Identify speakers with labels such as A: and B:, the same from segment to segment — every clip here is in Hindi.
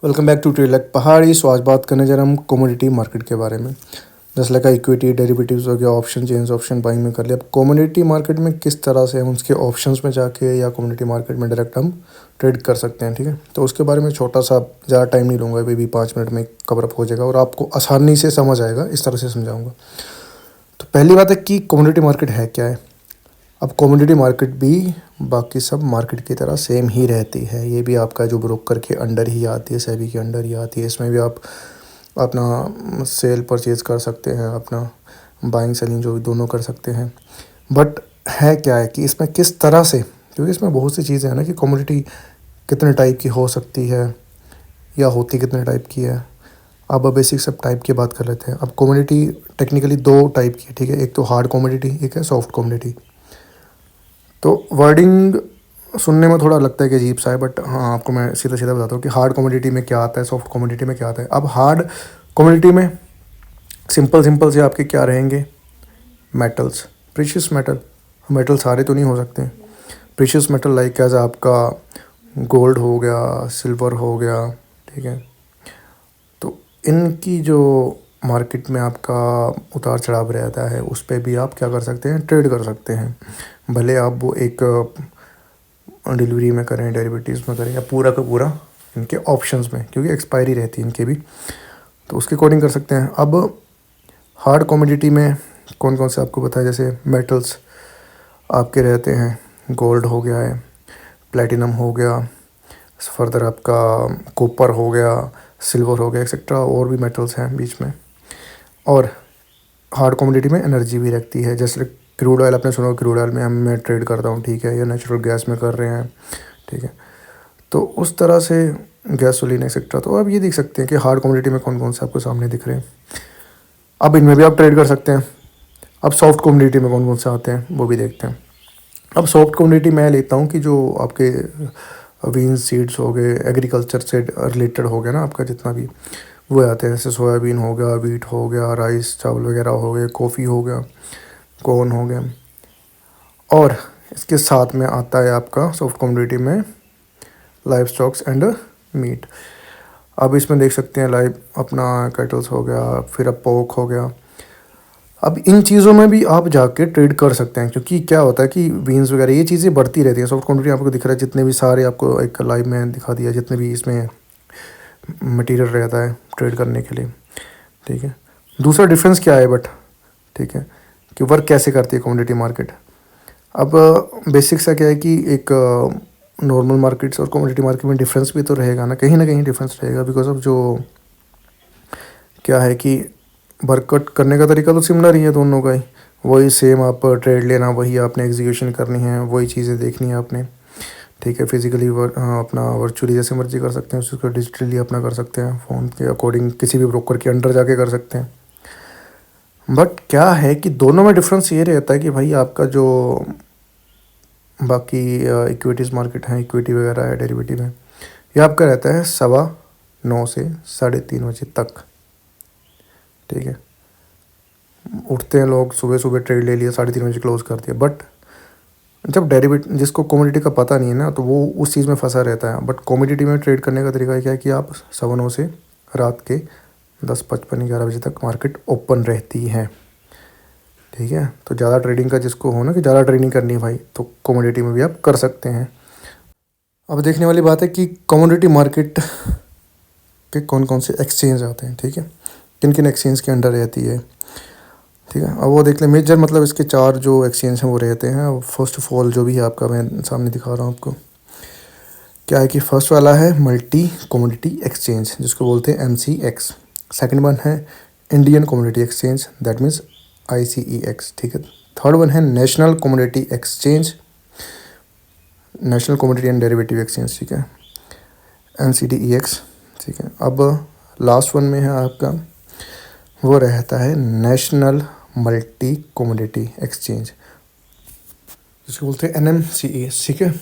A: Welcome back to trade like Pahadi. So आज बात करने जा रहे हैं हम कमोडिटी मार्केट के बारे में। जैसे लाइक इक्विटी डेरिवेटिव्स हो गया, ऑप्शन चेंज, ऑप्शन बाइंग में कर लिया। अब कमोडिटी मार्केट में किस तरह से हम उसके ऑप्शंस में जाके या कमोडिटी मार्केट में डायरेक्ट हम ट्रेड कर सकते हैं, ठीक है। तो उसके बारे में छोटा सा, ज़्यादा टाइम नहीं लूँगा, अभी भी 5 मिनट में कवर अप हो जाएगा और आपको आसानी से समझ आएगा, इस तरह से समझाऊँगा। तो पहली बात है कि कमोडिटी मार्केट है क्या है। अब कमोडिटी मार्केट भी बाकी सब मार्केट की तरह सेम ही रहती है। ये भी आपका जो ब्रोकर के अंडर ही आती है, सेबी के अंडर ही आती है। इसमें भी आप अपना सेल परचेज़ कर सकते हैं, अपना बाइंग सेलिंग जो भी दोनों कर सकते हैं। बट है क्या है कि इसमें किस तरह से, क्योंकि इसमें बहुत सी चीज़ें हैं ना कि कमोडिटी कितने टाइप की हो सकती है या होती कितने टाइप की है। अब बेसिक सब टाइप की बात कर लेते हैं। अब कमोडिटी टेक्निकली 2 टाइप की है, ठीक है। एक तो हार्ड कमोडिटी, एक है सॉफ्ट कमोडिटी। तो वर्डिंग सुनने में थोड़ा लगता है कि अजीब सा है, बट हाँ, आपको मैं सीधा सीधा बताता हूँ कि हार्ड कमोडिटी में क्या आता है, सॉफ्ट कमोडिटी में क्या आता है। अब हार्ड कमोडिटी में सिंपल सिंपल से आपके क्या रहेंगे, मेटल्स, प्रीशियस मेटल। मेटल सारे तो नहीं हो सकते। प्रीशियस मेटल लाइक एज आपका गोल्ड हो गया, सिल्वर हो गया, ठीक है। तो इनकी जो मार्केट में आपका उतार चढ़ाव रहता है, उस पर भी आप क्या कर सकते हैं, ट्रेड कर सकते हैं। भले आप वो एक डिलीवरी में करें, डेरिवेटिव्स में करें, या पूरा का पूरा इनके ऑप्शंस में, क्योंकि एक्सपायरी रहती है इनकी भी, तो उसके अकॉर्डिंग कर सकते हैं। अब हार्ड कमोडिटी में कौन कौन से आपको बताया, जैसे मेटल्स आपके रहते हैं, गोल्ड हो गया है, प्लेटिनम हो गया, फर्दर आपका कॉपर हो गया, सिल्वर हो गया, एक्सेट्रा और भी मेटल्स हैं बीच में। और हार्ड कमोडिटी में एनर्जी भी रखती है, जैसे क्रूड ऑयल, आपने सुना क्रूड ऑयल में मैं ट्रेड करता हूँ, ठीक है, या नेचुरल गैस में कर रहे हैं, ठीक है। तो उस तरह से गैसोलीन एक्सेट्रा। तो आप ये देख सकते हैं कि हार्ड कमोडिटी में कौन कौन से आपको सामने दिख रहे हैं। अब इनमें भी आप ट्रेड कर सकते हैं। अब सॉफ्ट कमोडिटी में कौन कौन से आते हैं वो भी देखते हैं। अब सॉफ्ट कमोडिटी मैं लेता हूँ कि जो आपके बीन्स, सीड्स हो गए, एग्रीकल्चर से रिलेटेड हो गया ना आपका जितना भी, वो आते हैं। जैसे सोयाबीन हो गया, वीट हो गया, राइस चावल वगैरह हो गए, कॉफ़ी हो गया, कॉर्न हो गया। और इसके साथ में आता है आपका सॉफ्ट कमोडिटी में लाइव स्टॉक्स एंड मीट। अब इसमें देख सकते हैं लाइव अपना कैटल्स हो गया, फिर अब पोर्क हो गया। अब इन चीज़ों में भी आप जाके ट्रेड कर सकते हैं, क्योंकि क्या होता है कि बीन्स वगैरह ये चीज़ें बढ़ती रहती हैं। सॉफ्ट कमोडिटी आपको दिख रहा है, जितने भी सारे आपको एक लाइव में दिखा दिया, जितने भी इसमें मटेरियल रहता है ट्रेड करने के लिए, ठीक है। दूसरा डिफरेंस क्या है बट, ठीक है, कि वर्क कैसे करती है कमोडिटी मार्केट। अब बेसिक सा क्या है कि एक नॉर्मल मार्केट्स और कमोडिटी मार्केट में डिफरेंस भी तो रहेगा ना कहीं डिफरेंस रहेगा, बिकॉज ऑफ जो क्या है कि वर्कआउट करने का तरीका तो सिमिलर ही है दोनों का ही। वही सेम आप ट्रेड लेना, वही आपने एग्जीक्यूशन करनी है, वही चीज़ें देखनी है आपने, ठीक है। फिजिकली अपना वर्चुअली जैसे मर्जी कर सकते हैं, उसको डिजिटली अपना कर सकते हैं, फ़ोन के अकॉर्डिंग किसी भी ब्रोकर के अंडर जाके कर सकते हैं। बट क्या है कि दोनों में डिफरेंस ये रहता है कि भाई आपका जो बाकी इक्विटीज़ मार्केट है, इक्विटी वगैरह है, डेरिवेटिव है, ये आपका रहता है 9:15 से 3:30 बजे तक, ठीक है। उठते हैं लोग सुबह सुबह, ट्रेड ले लिया, 3:30 बजे क्लोज कर दिया। बट जब डेरिवेटिव, जिसको कमोडिटी का पता नहीं है ना, तो वो उस चीज़ में फंसा रहता है। बट कमोडिटी में ट्रेड करने का तरीका क्या है कि आप 9:15 से रात के 10:55 11 बजे तक मार्केट ओपन रहती है, ठीक है। तो ज़्यादा ट्रेडिंग का जिसको हो ना कि ज़्यादा ट्रेडिंग करनी है भाई, तो कमोडिटी में भी आप कर सकते हैं। अब देखने वाली बात है कि कमोडिटी मार्केट के कौन कौन से एक्सचेंज आते हैं, ठीक है, किन किन एक्सचेंज के अंडर रहती है, ठीक है। अब वो देख लें मेजर, मतलब इसके 4 जो एक्सचेंज हैं वो रहते हैं। फर्स्ट ऑफ ऑल जो भी है आपका, मैं सामने दिखा रहा हूँ आपको, क्या है कि फर्स्ट वाला है मल्टी कमोडिटी एक्सचेंज, जिसको बोलते हैं MCX। सेकंड वन है Indian commodity exchange, that means ICEX, ठीक है। थर्ड वन है national commodity exchange, national commodity and derivative exchange, ठीक है, NCDEX, ठीक है। अब लास्ट वन में है आपका, वो रहता है नेशनल मल्टी कमोडिटी एक्सचेंज, जिसको बोलते हैं NMCE, ठीक है।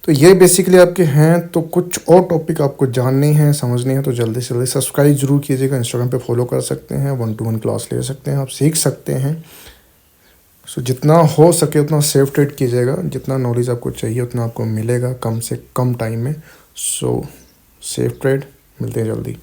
A: तो ये बेसिकली आपके हैं। तो कुछ और टॉपिक आपको जानने हैं, समझने हैं, तो जल्दी से जल्दी सब्सक्राइब जरूर कीजिएगा। इंस्टाग्राम पे फॉलो कर सकते हैं, 1-to-1 क्लास ले सकते हैं, आप सीख सकते हैं। सो जितना हो सके उतना सेफ ट्रेड कीजिएगा, जितना नॉलेज आपको चाहिए उतना आपको मिलेगा कम से कम टाइम में। सो सेफ ट्रेड, मिलते हैं जल्दी।